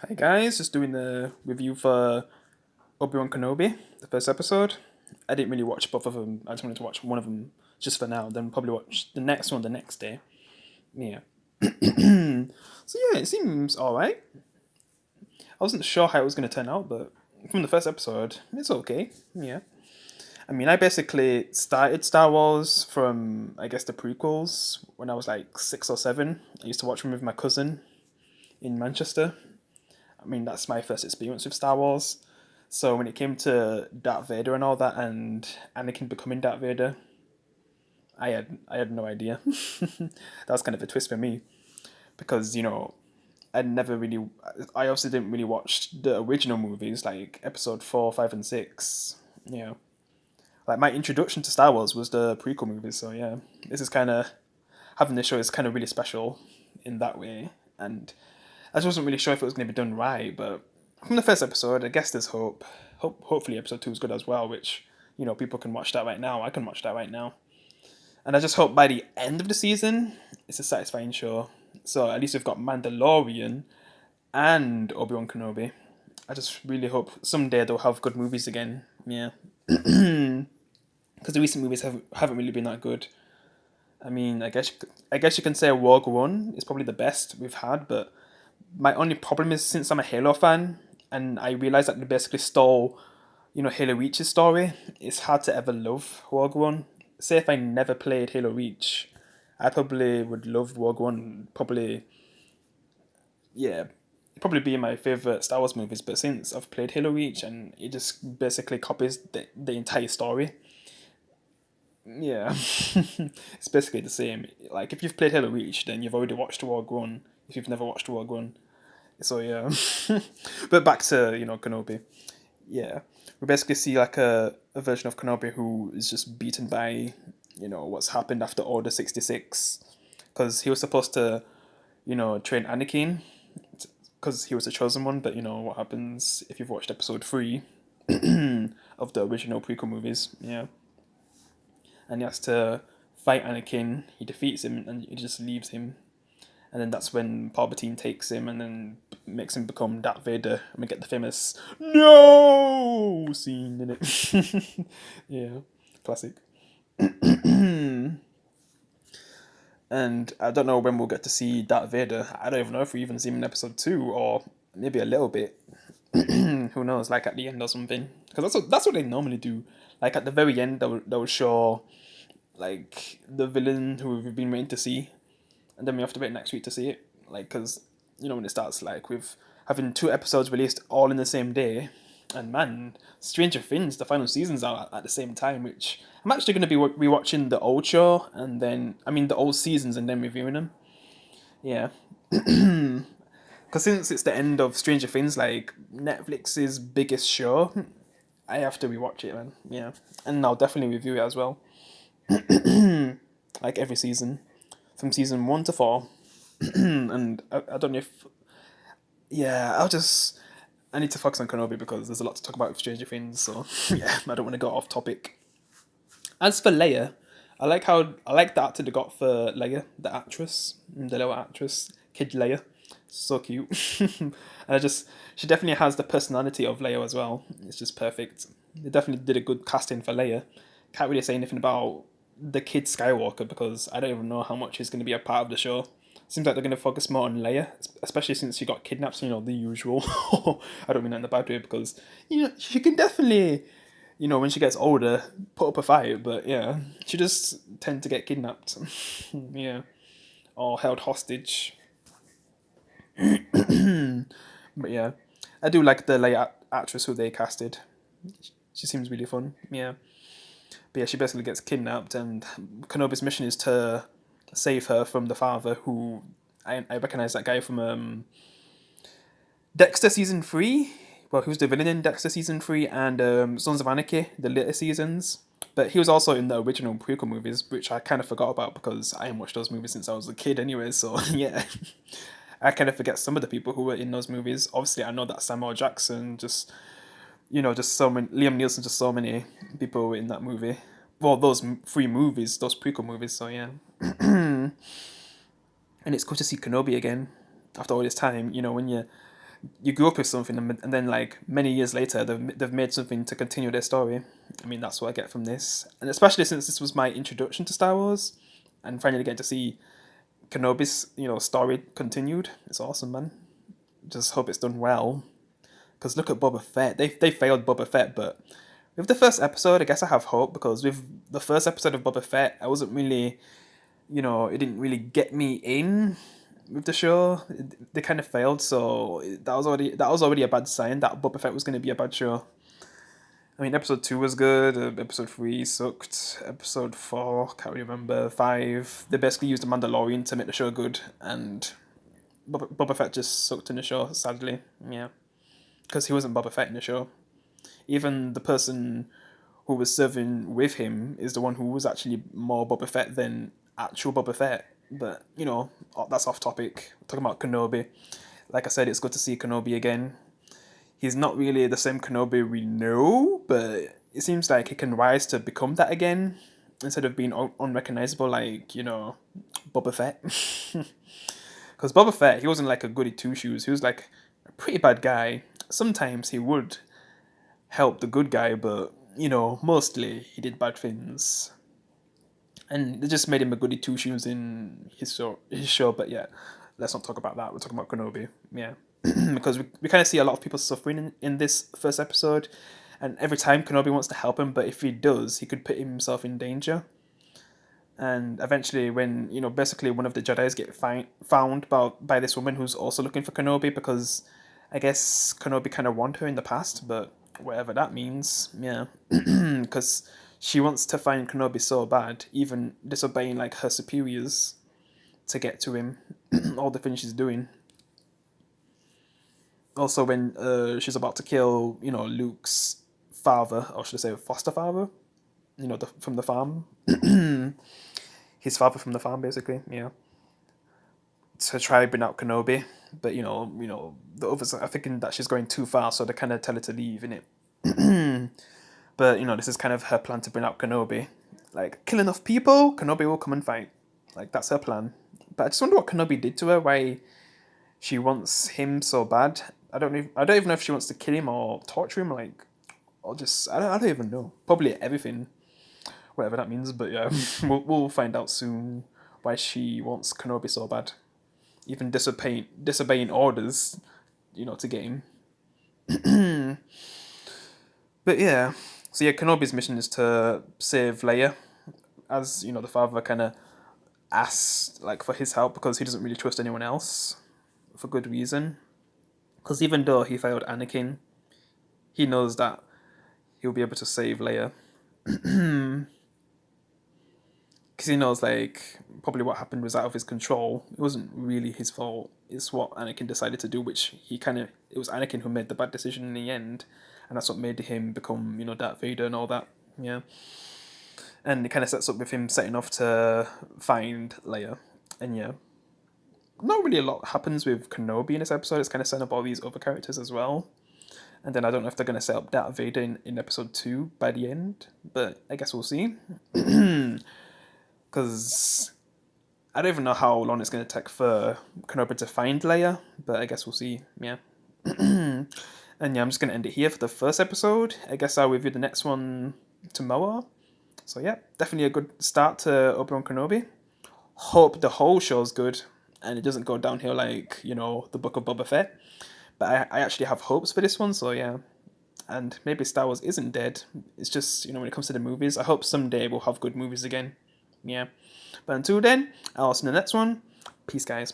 Hi guys, just doing the review for Obi-Wan Kenobi, the first episode. I didn't really watch both of them. I just wanted to watch one of them just for now, then probably watch the next one the next day. Yeah. So yeah, it seems alright. I wasn't sure how it was going to turn out, but from the first episode, it's okay. Yeah. I mean, I basically started Star Wars from, I guess, the prequels when I was like 6 or 7. I used to watch them with my cousin in Manchester. I mean, that's my first experience with Star Wars. So when it came to Darth Vader and all that, and Anakin becoming Darth Vader, I had no idea. That was kind of a twist for me because I never really, I also didn't really watch the original movies like Episode 4, 5, and 6. Yeah, like my introduction to Star Wars was the prequel movies. So yeah, this is kind of having this show is kind of really special in that way, and I just wasn't really sure if it was going to be done right, but from the first episode, I guess there's hope. Hopefully, episode 2 is good as well, which people can watch that right now. I can watch that right now, and I just hope by the end of the season, it's a satisfying show. So at least we've got Mandalorian and Obi-Wan Kenobi. I just really hope someday they'll have good movies again. Yeah, because the recent movies haven't really been that good. I mean, I guess you can say Rogue One is probably the best we've had, but my only problem is since I'm a Halo fan and I realize that they basically stole, Halo Reach's story, it's hard to ever love Rogue One. Say if I never played Halo Reach, I probably would love Rogue One. Probably, yeah, it'd probably be my favorite Star Wars movies. But since I've played Halo Reach and it just basically copies the entire story, yeah, it's basically the same. Like if you've played Halo Reach, then you've already watched Rogue One. If you've never watched Rogue One, so yeah, but back to Kenobi. Yeah, we basically see like a version of Kenobi who is just beaten by what's happened after Order 66, because he was supposed to train Anakin because he was the chosen one. But you know what happens if you've watched Episode 3 of the original prequel movies. Yeah, and he has to fight Anakin. He defeats him and he just leaves him, and then that's when Palpatine takes him and then makes him become Darth Vader, and we get the famous "No" scene in it. Yeah, classic. And I don't know when we'll get to see Darth Vader. I don't even know if we even see him in Episode 2 or maybe a little bit. Who knows? Like at the end or something. Because that's what they normally do. Like at the very end, they'll show like the villain who we've been waiting to see, and then we have to wait next week to see it. Like, because when it starts, like with having 2 episodes released all in the same day, and man, Stranger Things, the final seasons are at the same time. Which I'm actually going to be rewatching the old show, and then the old seasons, and then reviewing them. Yeah, because since it's the end of Stranger Things, like Netflix's biggest show, I have to rewatch it, man. Yeah, and I'll definitely review it as well. Like every season, from season 1 to 4. And I don't know if yeah, I need to focus on Kenobi because there's a lot to talk about with Stranger Things. So yeah, I don't want to go off topic. As for Leia, I like the actor they got for Leia, the actress, the little actress, Kid Leia, so cute. And she definitely has the personality of Leia as well. It's just perfect. They definitely did a good casting for Leia. Can't really say anything about the kid Skywalker because I don't even know how much is going to be a part of the show. Seems like they're going to focus more on Leia, especially since she got kidnapped. So, the usual. I don't mean that in a bad way because she can definitely, when she gets older, put up a fight. But yeah, she just tend to get kidnapped. Yeah, or held hostage. But yeah, I do like the Leia actress who they casted. She seems really fun. Yeah. But yeah, she basically gets kidnapped, and Kenobi's mission is to save her from the father, who I recognize that guy from Dexter season 3. Well, he was the villain in Dexter season 3 and Sons of Anarchy, the later seasons. But he was also in the original prequel movies, which I kind of forgot about because I haven't watched those movies since I was a kid anyway. So yeah, I kind of forget some of the people who were in those movies. Obviously, I know that Samuel Jackson, just just so many Liam Neeson, just so many people were in that movie. Well, those 3 movies, those prequel movies. So yeah, and it's cool to see Kenobi again after all this time. When you you grew up with something, and then like many years later, they've made something to continue their story. I mean, that's what I get from this, and especially since this was my introduction to Star Wars, and finally getting to see Kenobi's story continued. It's awesome, man. Just hope it's done well. Because look at Boba Fett. They failed Boba Fett, but with the first episode, I guess I have hope, because with the first episode of Boba Fett, I wasn't really, it didn't really get me in with the show. They kind of failed, so that was already a bad sign that Boba Fett was going to be a bad show. I mean, episode 2 was good. Episode 3 sucked. Episode 4, can't remember. 5, they basically used the Mandalorian to make the show good, and Boba Fett just sucked in the show, sadly. Yeah, because he wasn't Boba Fett in the show. Even the person who was serving with him is the one who was actually more Boba Fett than actual Boba Fett. But, that's off topic. We're talking about Kenobi. Like I said, it's good to see Kenobi again. He's not really the same Kenobi we know, but it seems like he can rise to become that again, instead of being unrecognizable like, Boba Fett. Because Boba Fett, he wasn't like a goody two-shoes. He was like a pretty bad guy. Sometimes he would help the good guy, but, mostly he did bad things. And they just made him a goody two-shoes in his show, but yeah, let's not talk about that. We're talking about Kenobi, yeah. Because we kind of see a lot of people suffering in this first episode, and every time Kenobi wants to help him, but if he does, he could put himself in danger. And eventually, when, basically one of the Jedis get found by this woman who's also looking for Kenobi, because I guess Kenobi kind of warned her in the past, but whatever that means, yeah. Because she wants to find Kenobi so bad, even disobeying like her superiors to get to him, all the things she's doing. Also, when she's about to kill, Luke's father, or should I say foster father, from the farm. His father from the farm, basically, yeah. To try bring out Kenobi, but the others are thinking that she's going too far, so they kind of tell her to leave, innit? But this is kind of her plan to bring out Kenobi. Like, kill enough people, Kenobi will come and fight. Like, that's her plan. But I just wonder what Kenobi did to her. Why she wants him so bad. I don't even know if she wants to kill him or torture him, like, or just I don't even know. Probably everything, whatever that means. But yeah, we'll find out soon why she wants Kenobi so bad, even disobeying orders, to get him. But yeah, so yeah, Kenobi's mission is to save Leia, as the father kind of asks like for his help, because he doesn't really trust anyone else, for good reason. Because even though he failed Anakin, he knows that he'll be able to save Leia. Because he knows, like, probably what happened was out of his control. It wasn't really his fault. It's what Anakin decided to do, which it was Anakin who made the bad decision in the end. And that's what made him become, Darth Vader and all that. Yeah. And it kind of sets up with him setting off to find Leia. And yeah. Not really a lot happens with Kenobi in this episode. It's kind of setting up all these other characters as well. And then I don't know if they're going to set up Darth Vader in episode 2 by the end. But I guess we'll see. Because I don't even know how long it's going to take for Kenobi to find Leia. But I guess we'll see. Yeah. And yeah, I'm just going to end it here for the first episode. I guess I'll review the next one tomorrow. So yeah, definitely a good start to Obi-Wan Kenobi. Hope the whole show's good and it doesn't go downhill like, the Book of Boba Fett. But I actually have hopes for this one, so yeah. And maybe Star Wars isn't dead. It's just, when it comes to the movies, I hope someday we'll have good movies again. Yeah. But until then, I'll see you in the next one. Peace, guys.